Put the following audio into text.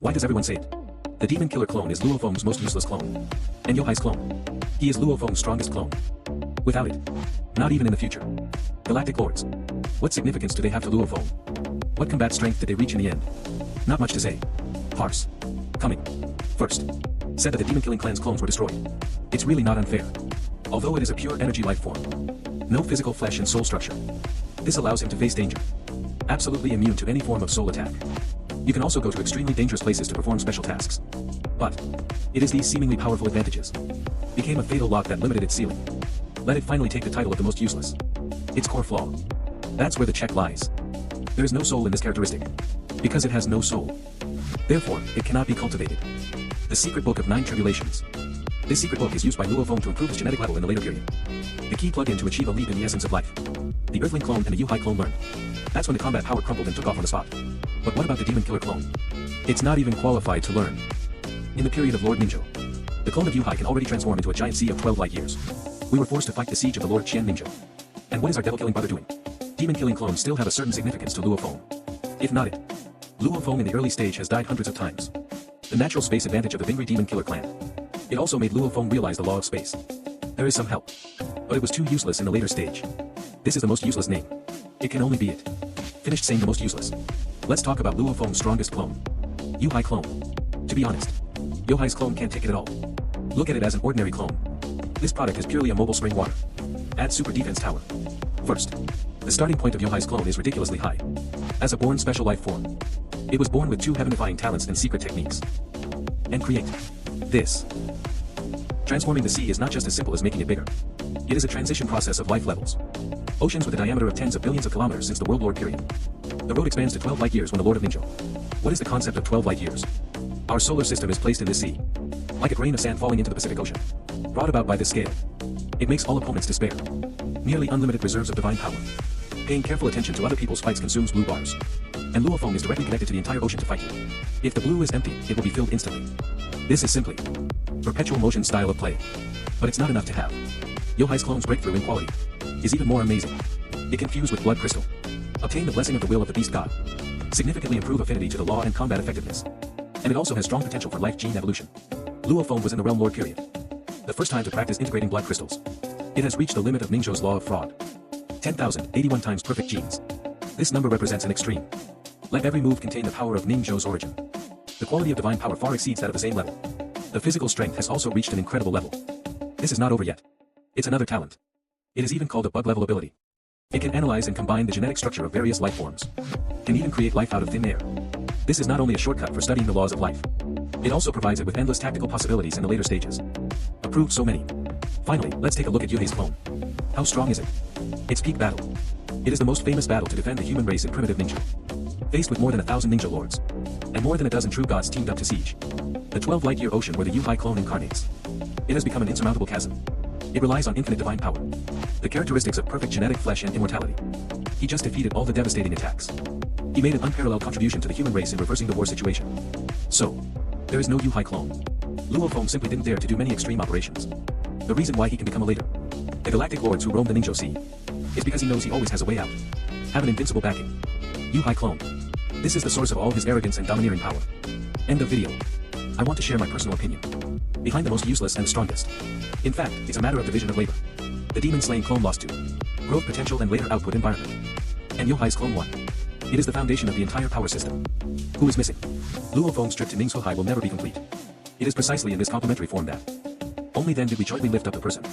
Why does everyone say it? The demon killer clone is Luo Feng's most useless clone. And Yohai's clone. He is Luo Feng's strongest clone. Without it, not even in the future. Galactic Lords. What significance do they have to Luo Feng? What combat strength did they reach in the end? Not much to say. Parse. Coming. First. Said that the demon killing clan's clones were destroyed. It's really not unfair. Although it is a pure energy life form. No physical flesh and soul structure. This allows him to face danger. Absolutely immune to any form of soul attack. You can also go to extremely dangerous places to perform special tasks. But it is these seemingly powerful advantages became a fatal lock that limited its ceiling. Let it finally take the title of the most useless. Its core flaw. That's where the check lies. There is no soul in this characteristic. Because it has no soul. Therefore, it cannot be cultivated. The Secret Book of 9 Tribulations. This secret book is used by Luo Feng to improve his genetic level in the later period. The key plug-in to achieve a leap in the essence of life. The Earthling clone and the Yohai clone learned. That's when the combat power crumpled and took off on the spot. But what about the demon killer clone? It's not even qualified to learn. In the period of Lord Ninjo, the clone of Yohai can already transform into a giant sea of 12 light years. We were forced to fight the siege of the Lord Qian Ninjo. And what is our devil-killing brother doing? Demon-killing clones still have a certain significance to Luo Feng. If not it, Luo Feng in the early stage has died hundreds of times. The natural space advantage of the Vingri demon killer clan. It also made Luo Feng realize the law of space. There is some help. But it was too useless in the later stage. This is the most useless name. It can only be it. Finished saying the most useless. Let's talk about Luo Feng's strongest clone. Yohai clone. To be honest, Yohai's clone can't take it at all. Look at it as an ordinary clone. This product is purely a mobile spring water. Add super defense tower. First, the starting point of Yohai's clone is ridiculously high. As a born special life form, it was born with 2 heavenifying talents and secret techniques. And create this. Transforming the sea is not just as simple as making it bigger. It is a transition process of life levels. Oceans with a diameter of tens of billions of kilometers since the World Lord period. The road expands to 12 light years when the Lord of Ninjo. What is the concept of 12 light years? Our solar system is placed in this sea. Like a grain of sand falling into the Pacific Ocean. Brought about by this scale. It makes all opponents despair. Nearly unlimited reserves of divine power. Paying careful attention to other people's fights consumes blue bars. And Luo Feng is directly connected to the entire ocean to fight you. If the blue is empty, it will be filled instantly. This is simply perpetual motion style of play. But it's not enough to have. Yohai's clone's breakthrough in quality is even more amazing. It can fuse with blood crystal. Obtain the blessing of the will of the beast god. Significantly improve affinity to the law and combat effectiveness. And it also has strong potential for life gene evolution. Luo Feng was in the realm lord period. The first time to practice integrating blood crystals. It has reached the limit of Ningzhou's law of fraud. 10,081 times perfect genes. This number represents an extreme. Let every move contain the power of Ningzhou's origin. The quality of divine power far exceeds that of the same level. The physical strength has also reached an incredible level. This is not over yet. It's another talent. It is even called a bug level ability. It can analyze and combine the genetic structure of various life forms. Can even create life out of thin air. This is not only a shortcut for studying the laws of life. It also provides it with endless tactical possibilities in the later stages. Approved so many. Finally, let's take a look at Yuhei's clone. How strong is it? Its peak battle. It is the most famous battle to defend the human race in primitive ninja. Faced with more than 1,000 ninja lords. And more than a dozen true gods teamed up to siege. The 12 light-year ocean where the Yohai clone incarnates. It has become an insurmountable chasm. It relies on infinite divine power. The characteristics of perfect genetic flesh and immortality. He just defeated all the devastating attacks. He made an unparalleled contribution to the human race in reversing the war situation. So, there is no Yohai clone. Luo Feng simply didn't dare to do many extreme operations. The reason why he can become a leader. The galactic lords who roam the Ningzhou Sea. Is because he knows he always has a way out. Have an invincible backing. Yohai clone. This is the source of all his arrogance and domineering power. End of video. I want to share my personal opinion. Behind the most useless and strongest. In fact, it's a matter of division of labor. The demon-slaying clone lost to growth potential and later output environment. And Yohai's clone won. It is the foundation of the entire power system. Who is missing? Luo Feng's trip to Ning's Hohai will never be complete. It is precisely in this complementary form that only then did we jointly lift up the person.